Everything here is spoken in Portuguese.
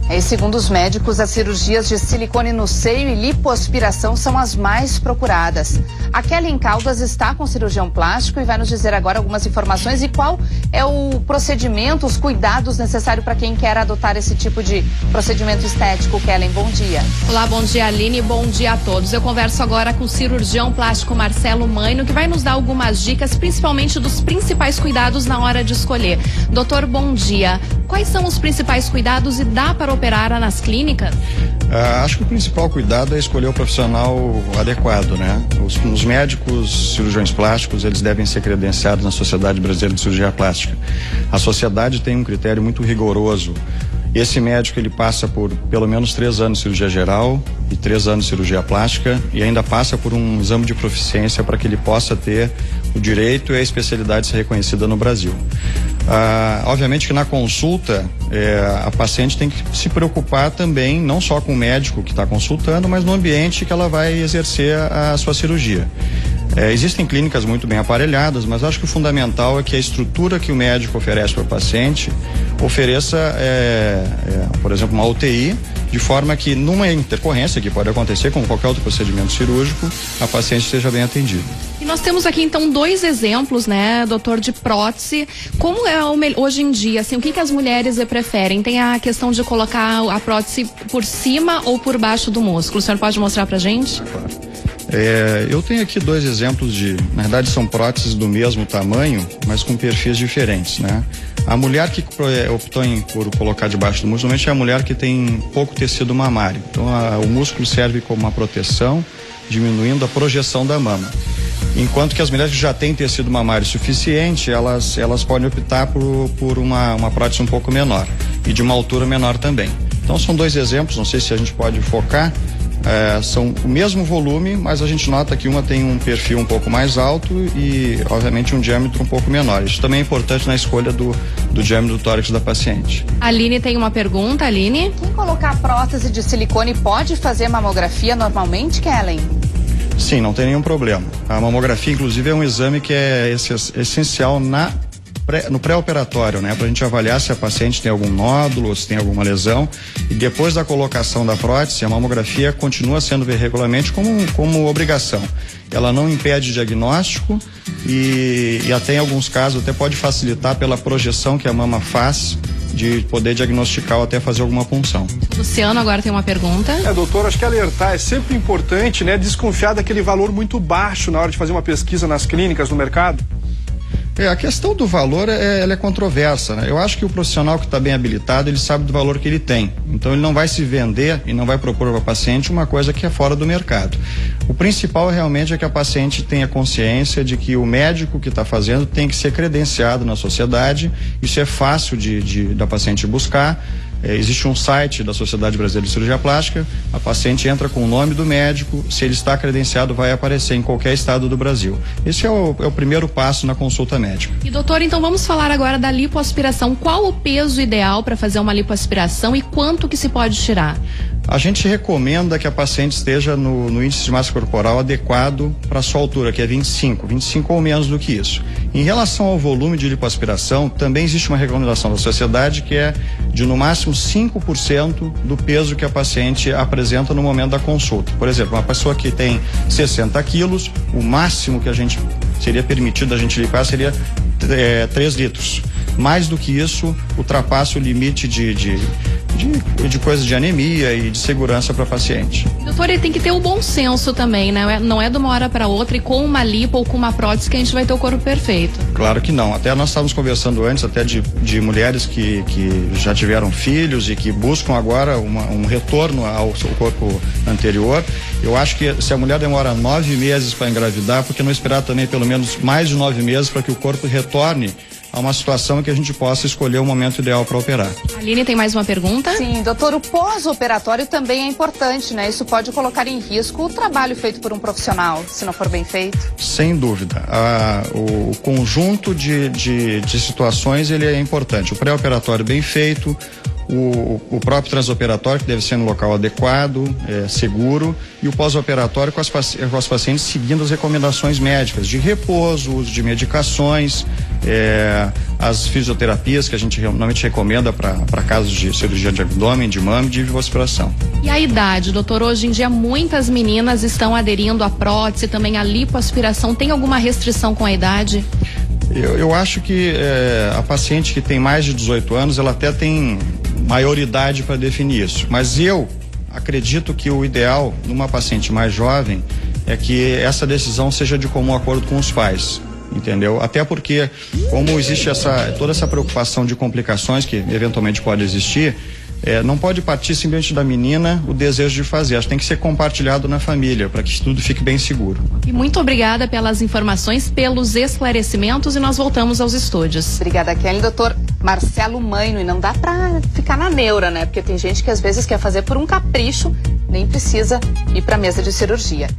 E segundo os médicos, as cirurgias de silicone no seio e lipoaspiração são as mais procuradas. A Kellen Caldas está com cirurgião plástico e vai nos dizer agora algumas informações e qual é o procedimento, os cuidados necessários para quem quer adotar esse tipo de procedimento estético. Kellen, bom dia. Olá, bom dia, Aline, bom dia a todos. Eu converso agora com o cirurgião plástico Marcelo Maino, que vai nos dar algumas dicas, principalmente dos principais cuidados na hora de escolher. Doutor, bom dia. Quais são os principais cuidados e dá para operar nas clínicas? Acho que o principal cuidado é escolher o profissional adequado, né? Os médicos, cirurgiões plásticos, eles devem ser credenciados na Sociedade Brasileira de Cirurgia Plástica. A sociedade tem um critério muito rigoroso. Esse médico, ele passa por pelo menos 3 anos de cirurgia geral e 3 anos de cirurgia plástica e ainda passa por um exame de proficiência para que ele possa ter o direito e a especialidade ser reconhecida no Brasil. Obviamente que na consulta a paciente tem que se preocupar também não só com o médico que está consultando, mas no ambiente que ela vai exercer a sua cirurgia. Existem clínicas muito bem aparelhadas, mas acho que o fundamental é que a estrutura que o médico oferece para o paciente ofereça, por exemplo, uma UTI, de forma que numa intercorrência que pode acontecer com qualquer outro procedimento cirúrgico, a paciente esteja bem atendida. E nós temos aqui então 2 exemplos, né, doutor, de prótese. Como é hoje em dia, assim, o que as mulheres preferem? Tem a questão de colocar a prótese por cima ou por baixo do músculo. O senhor pode mostrar pra gente? Claro. Eu tenho aqui 2 exemplos na verdade são próteses do mesmo tamanho, mas com perfis diferentes, né? A mulher que optou por colocar debaixo do músculo, normalmente é a mulher que tem pouco tecido mamário. Então o músculo serve como uma proteção, diminuindo a projeção da mama. Enquanto que as mulheres que já têm tecido mamário suficiente, elas podem optar por uma prótese um pouco menor e de uma altura menor também. Então são 2 exemplos, não sei se a gente pode focar. São o mesmo volume, mas a gente nota que uma tem um perfil um pouco mais alto e, obviamente, um diâmetro um pouco menor. Isso também é importante na escolha do diâmetro do tórax da paciente. A Aline tem uma pergunta, Aline? Quem colocar prótese de silicone pode fazer mamografia normalmente, Kellen? Sim, não tem nenhum problema. A mamografia, inclusive, é um exame que é essencial no pré-operatório, né? Pra gente avaliar se a paciente tem algum nódulo, se tem alguma lesão. E depois da colocação da prótese, a mamografia continua sendo regularmente como obrigação. Ela não impede diagnóstico e até em alguns casos até pode facilitar pela projeção que a mama faz de poder diagnosticar ou até fazer alguma punção. Luciano agora tem uma pergunta. Doutor, acho que alertar é sempre importante, né? Desconfiar daquele valor muito baixo na hora de fazer uma pesquisa nas clínicas, no mercado. A questão do valor ela é controversa, né? Eu acho que o profissional que está bem habilitado, ele sabe do valor que ele tem. Então ele não vai se vender e não vai propor para o paciente uma coisa que é fora do mercado. O principal realmente é que a paciente tenha consciência de que o médico que está fazendo tem que ser credenciado na sociedade. Isso é fácil da paciente buscar. Existe um site da Sociedade Brasileira de Cirurgia Plástica, a paciente entra com o nome do médico, se ele está credenciado vai aparecer em qualquer estado do Brasil. Esse é o primeiro passo na consulta médica. E doutor, então vamos falar agora da lipoaspiração. Qual o peso ideal para fazer uma lipoaspiração e quanto que se pode tirar? A gente recomenda que a paciente esteja no índice de massa corporal adequado para a sua altura, que é 25 ou menos do que isso. Em relação ao volume de lipoaspiração, também existe uma recomendação da sociedade que é de no máximo 5% do peso que a paciente apresenta no momento da consulta. Por exemplo, uma pessoa que tem 60 quilos, o máximo que seria permitido a gente lipar seria 3 litros. Mais do que isso, ultrapassa o limite de coisas de anemia e de segurança para a paciente. Doutor, ele tem que ter o bom senso também, né? Não é de uma hora para outra e com uma lipo ou com uma prótese que a gente vai ter o corpo perfeito. Claro que não. Até nós estávamos conversando antes até de mulheres que já tiveram filhos e que buscam agora um retorno ao seu corpo anterior. Eu acho que se a mulher demora 9 meses para engravidar, por que não esperar também pelo menos mais de 9 meses para que o corpo retorne a uma situação em que a gente possa escolher o momento ideal para operar. Aline, tem mais uma pergunta? Sim, doutor, o pós-operatório também é importante, né? Isso pode colocar em risco o trabalho feito por um profissional, se não for bem feito? Sem dúvida. O conjunto de situações, ele é importante. O pré-operatório bem feito, o próprio transoperatório, que deve ser no local adequado, seguro, e o pós-operatório com as pacientes seguindo as recomendações médicas de repouso, uso de medicações, as fisioterapias que a gente normalmente recomenda para casos de cirurgia de abdômen, de mama e de lipoaspiração. E a idade, doutor? Hoje em dia muitas meninas estão aderindo à prótese, também à lipoaspiração. Tem alguma restrição com a idade? Eu acho que a paciente que tem mais de 18 anos, ela até tem maioridade para definir isso. Mas eu acredito que o ideal numa paciente mais jovem é que essa decisão seja de comum acordo com os pais, entendeu? Até porque, como existe toda essa preocupação de complicações que eventualmente pode existir, não pode partir simplesmente da menina o desejo de fazer. Acho que tem que ser compartilhado na família para que tudo fique bem seguro. E muito obrigada pelas informações, pelos esclarecimentos, e nós voltamos aos estúdios. Obrigada, Kelly. Doutor Marcelo Maino, e não dá pra ficar na neura, né? Porque tem gente que às vezes quer fazer por um capricho, nem precisa ir pra mesa de cirurgia.